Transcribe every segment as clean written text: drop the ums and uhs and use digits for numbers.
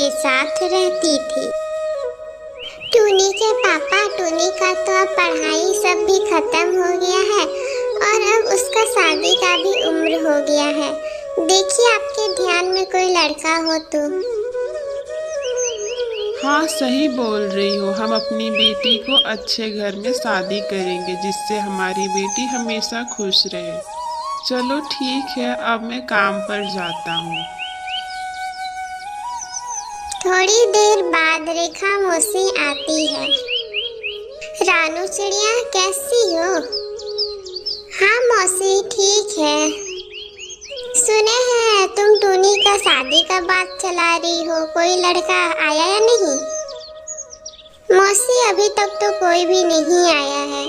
के साथ रहती थी। टूनी के पापा, टूनी का तो अब पढ़ाई सब भी खत्म हो गया है और अब उसका शादी का भी उम्र हो गया है। देखिए आपके ध्यान में कोई लड़का हो तो। हाँ, सही बोल रही हो। हम अपनी बेटी को अच्छे घर में शादी करेंगे जिससे हमारी बेटी हमेशा खुश रहे। चलो ठीक है, अब मैं काम पर जाता हूँ। थोड़ी देर बाद रेखा मौसी आती है। रानू चिड़िया कैसी हो? हाँ मौसी ठीक है। सुने हैं तुम टूनी का शादी का बात चला रही हो, कोई लड़का आया या नहीं? मौसी अभी तक तो कोई भी नहीं आया है।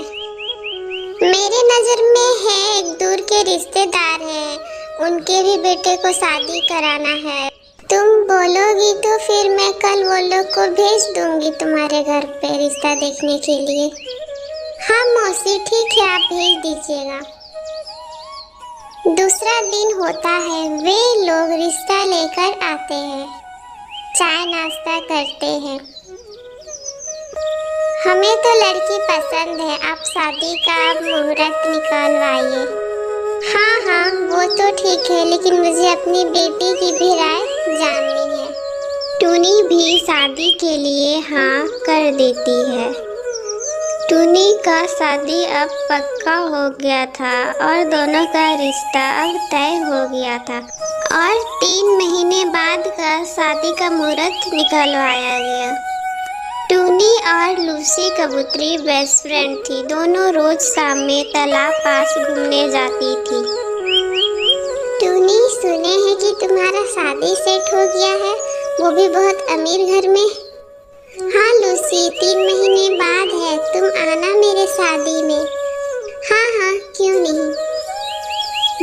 मेरे नजर में है एक दूर के रिश्तेदार हैं, उनके भी बेटे को शादी कराना है। तुम बोलोगी तो फिर मैं कल वो लोग को भेज दूंगी तुम्हारे घर पे रिश्ता देखने के लिए। हाँ मौसी ठीक है, आप भेज दीजिएगा। दूसरा दिन होता है, वे लोग रिश्ता लेकर आते हैं, चाय नाश्ता करते हैं। हमें तो लड़की पसंद है, आप शादी का मुहूर्त निकालवाइए। हाँ हाँ वो तो ठीक है, लेकिन मुझे अपनी बेटी की भी राय जाननी है। टूनी भी शादी के लिए हाँ कर देती है। टूनी का शादी अब पक्का हो गया था और दोनों का रिश्ता अब तय हो गया था और 3 महीने बाद का शादी का मुहूर्त निकलवाया गया। टूनी और लूसी कबूतरी बेस्ट फ्रेंड थी, दोनों रोज शाम में तालाब पास घूमने जाती थी। टूनी सुने हैं कि तुम्हारा शादी सेट हो गया है, वो भी बहुत अमीर घर में। हाँ लूसी 3 महीने बाद है, तुम आना मेरे शादी में। हाँ हाँ क्यों नहीं।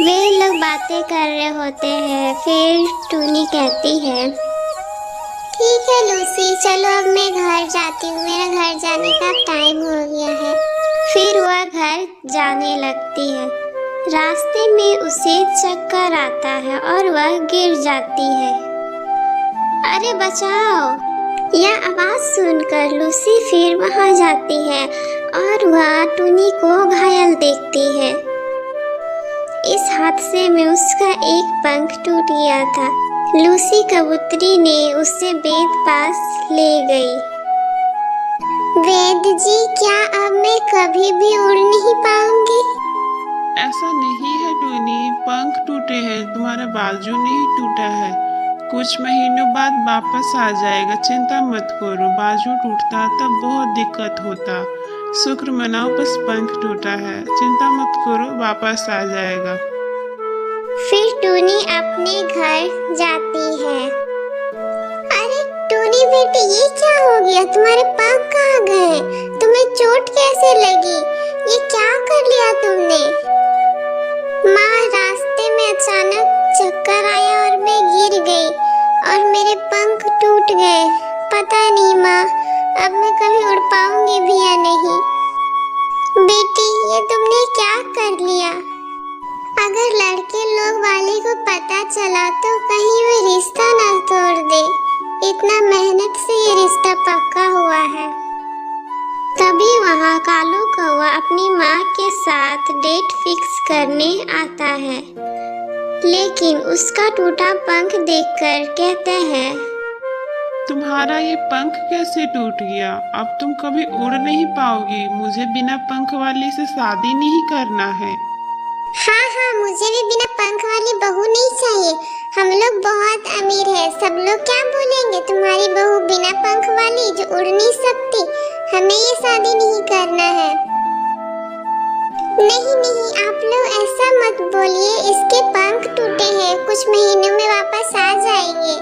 वे लोग बातें कर रहे होते हैं, फिर टूनी कहती है ठीक है लूसी चलो अब मैं घर जाती हूँ, मेरा घर जाने का टाइम हो गया है। फिर वह घर जाने लगती है। रास्ते में उसे चक्कर आता है और वह गिर जाती है। अरे बचाओ! यह आवाज सुनकर लूसी फिर वहां जाती है और वह टूनी को घायल देखती है। इस हादसे में उसका एक पंख टूट गया था। लूसी कबूतरी ने उसे वेद पास ले गई। वेद जी क्या अब मैं कभी भी उड़ नहीं पाऊंगी? ऐसा नहीं है टूनी, पंख टूटे हैं, तुम्हारा बाजू नहीं टूटा है। कुछ महीनों बाद वापस आ जाएगा, चिंता मत करो। बाजू टूटता तब बहुत दिक्कत होता। शुक्र मनाओ बस पंख टूटा है, चिंता मत करो, वापस आ जाएगा। फिर टूनी अपने घर जाती है। अरे टूनी बेटी ये क्या हो गया, तुम्हारे पंख कहाँ गए? तुम्हें चोट कैसे लगी? ये क्या कर लिया तुमने? माँ रास्ते में अचानक चक्कर आया और मैं गिर गई और मेरे पंख टूट गए। पता नहीं माँ अब मैं कभी उड़ पाऊंगी भी या नहीं। बेटी ये तुमने क्या कर लिया? अगर लड़के लोग वाले को पता चला तो कहीं वे रिश्ता ना तोड़ दे। इतना मेहनत से ये रिश्ता पक्का हुआ है। तभी वहाँ कालू कौवा अपनी माँ के साथ डेट फिक्स करने आता है, लेकिन उसका टूटा पंख देखकर कहते हैं तुम्हारा ये पंख कैसे टूट गया? अब तुम कभी उड़ नहीं पाओगी। मुझे बिना पंख वाली से शादी नहीं करना है। हाँ हाँ मुझे भी बिना पंख वाली बहू नहीं चाहिए। हम लोग बहुत अमीर हैं, सब लोग क्या बोलेंगे तुम्हारी बहू बिना पंख वाली जो उड़ नहीं सकती। हमें ये शादी नहीं करना है। नहीं नहीं आप लोग ऐसा मत बोलिए, इसके पंख टूटे हैं, कुछ महीनों में वापस आ जाएंगे।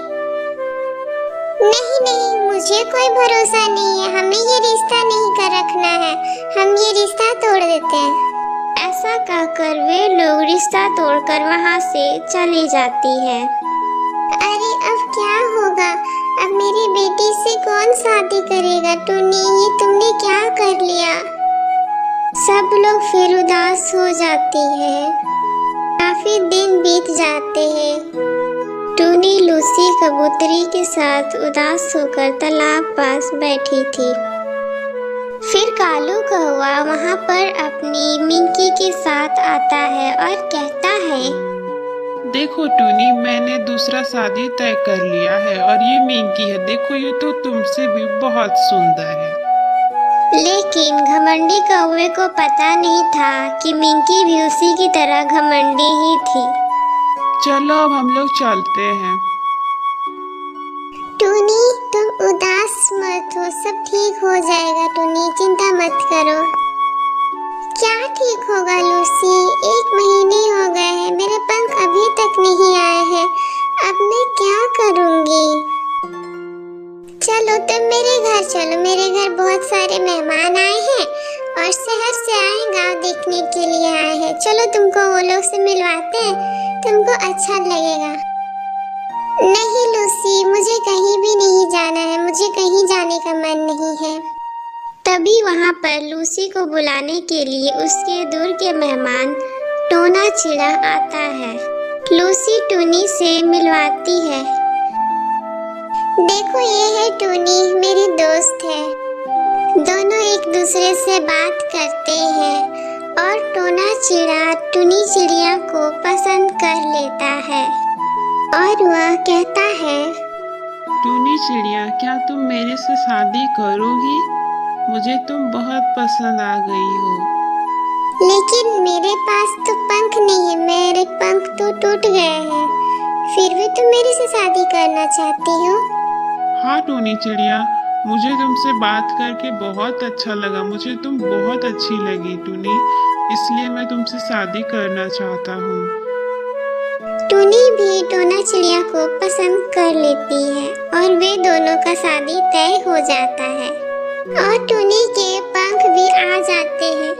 नहीं नहीं मुझे कोई भरोसा नहीं है, हमें ये रिश्ता नहीं कर रखना है, हम ये रिश्ता तोड़ देते हैं। ऐसा कहकर वे लोग रिश्ता तोड़कर वहां से चली जाती है। अरे अब क्या होगा? अब मेरी बेटी से कौन शादी करेगा? टूनी ये तुमने क्या कर लिया? सब लोग फिर उदास हो जाती है। काफी दिन बीत जाते हैं। टूनी लूसी कबूतरी के साथ उदास होकर तालाब पास बैठी थी। फिर कालू कौवा वहाँ पर अपनी मिंकी के साथ आता है और कहता है, देखो टूनी, मैंने दूसरा शादी तय कर लिया है और ये मिंकी है। देखो, ये तो तुमसे भी बहुत सुंदर है। लेकिन घमंडी कौवे को पता नहीं था कि मिंकी भी उसी की तरह घमंडी ही थी। चलो अब हम लोग चलते हैं। टूनी, तुम उदास मत हो, सब ठीक हो जाएगा। टूनी, चिंता मत करो। क्या ठीक होगा लूसी? 1 महीने हो गए हैं, मेरे पंख अभी तक नहीं आए हैं। अब मैं क्या करूंगी? चलो तुम मेरे घर चलो, मेरे घर बहुत सारे मेहमान आए हैं और शहर से आए, गांव देखने के लिए आए हैं। चलो तुमको वो लोग से मिलवाते हैं, तुमको अच्छा लगेगा। नहीं लूसी, मुझे कहीं भी नहीं जाना है, मुझे कहीं जाने का मन नहीं है। तभी वहाँ पर लूसी को बुलाने के लिए उसके दूर के मेहमान टोना चिड़ा आता है। लूसी टूनी से मिलवाती है। देखो, ये है टूनी, मेरी दोस्त है। दोनों एक दूसरे से बात करते हैं और टोना चिड़ा टूनी चिड़िया को पसंद कर लेता है और वह कहता है, टूनी चिड़िया, क्या तुम मेरे से शादी करोगी? मुझे तुम बहुत पसंद आ गई हो। लेकिन मेरे पास तो पंख नहीं है, मेरे पंख तो टूट गए हैं। फिर भी तुम मेरे से शादी करना चाहती हो? हाँ टूनी चिड़िया, मुझे तुमसे बात करके बहुत अच्छा लगा। मुझे तुम बहुत अच्छी लगी टूनी, इसलिए मैं तुमसे शादी करना चाहता हूँ। टूनी भी टोना चिड़िया को पसंद कर लेती है और वे दोनों का शादी तय हो जाता है और टूनी के पंख भी आ जाते हैं।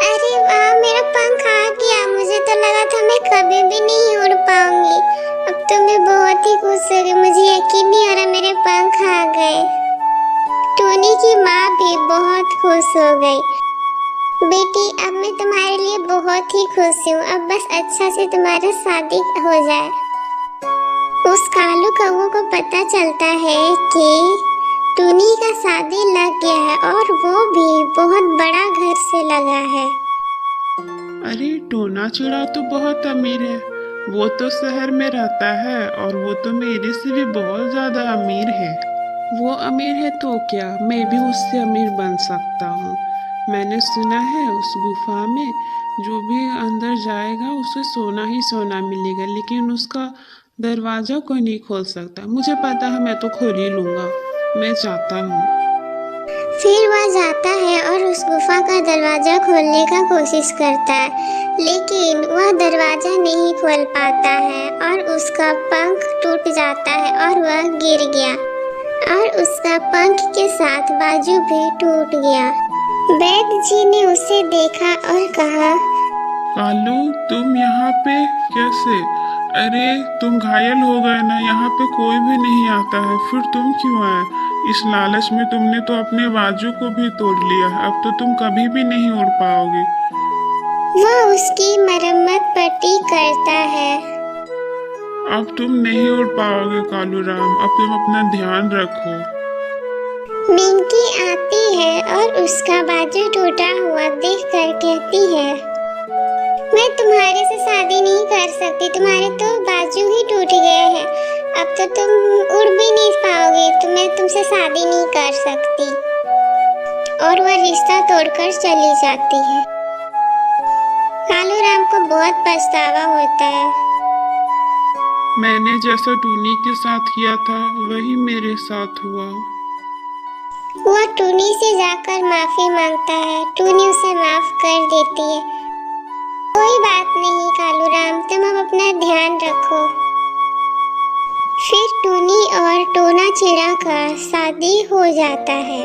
अरे वाह, मेरा पंख आ गया। मुझे तो लगा था मैं कभी भी नहीं उड़ पाऊंगी। अब तो मैं बहुत ही खुश हो गई, मुझे यकीन नहीं हो रहा मेरे पंख आ गए। टूनी की माँ भी बहुत खुश हो गई। बेटी, अब मैं तुम्हारे लिए बहुत ही खुश हूँ। अब बस अच्छा से तुम्हारा शादी हो जाए। उस कालू कौवे को पता चलता है कि टूनी का शादी लग गया है और वो भी बहुत बड़ा घर से लगा है। अरे टोना चिड़ा तो बहुत अमीर है, वो तो शहर में रहता है और वो तो मेरे से भी बहुत ज्यादा अमीर है। वो अमीर है तो क्या, मैं भी उससे अमीर बन सकता हूँ। मैंने सुना है उस गुफा में जो भी अंदर जाएगा उसे सोना ही सोना मिलेगा, लेकिन उसका दरवाजा कोई नहीं खोल सकता। मुझे पता है, मैं तो खोल ही लूंगा। मैं जाता हूँ। फिर वह जाता है और उस गुफा का दरवाजा खोलने का कोशिश करता है, लेकिन वह दरवाजा नहीं खोल पाता है और उसका पंख टूट जाता है और वह गिर गया और उसका पंख के साथ बाजू भी टूट गया। वैद्य जी ने उसे देखा और कहा, कालू, तुम यहाँ पे कैसे? अरे तुम घायल हो गए ना, यहाँ पे कोई भी नहीं आता है, फिर तुम क्यों आए? इस लालच में तुमने तो अपने बाजू को भी तोड़ लिया, अब तो तुम कभी भी नहीं उड़ पाओगे। वह उसकी मरम्मत पट्टी करता है। अब तुम नहीं उड़ पाओगे कालू राम, अब तुम अपना ध्यान रखो। मिंकी आती है और उसका बाजू टूटा हुआ देखकर कहती है, मैं तुम्हारे से शादी नहीं कर सकती, तुम्हारे तो बाजू ही टूट गए हैं। अब तो तुम उड़ भी नहीं पाओगे, तो मैं तुमसे शादी नहीं कर सकती। और वह रिश्ता तोड़कर चली जाती है। कालू राम को बहुत पछतावा होता है। मैंने जैसा टूनी के साथ किया था वही मेरे साथ हुआ। वह टूनी से जाकर माफी मांगता है। टूनी उसे माफ कर देती है। कोई बात नहीं कालू राम, तुम अब अपना ध्यान रखो। फिर टूनी और टोना चिड़ा का शादी हो जाता है।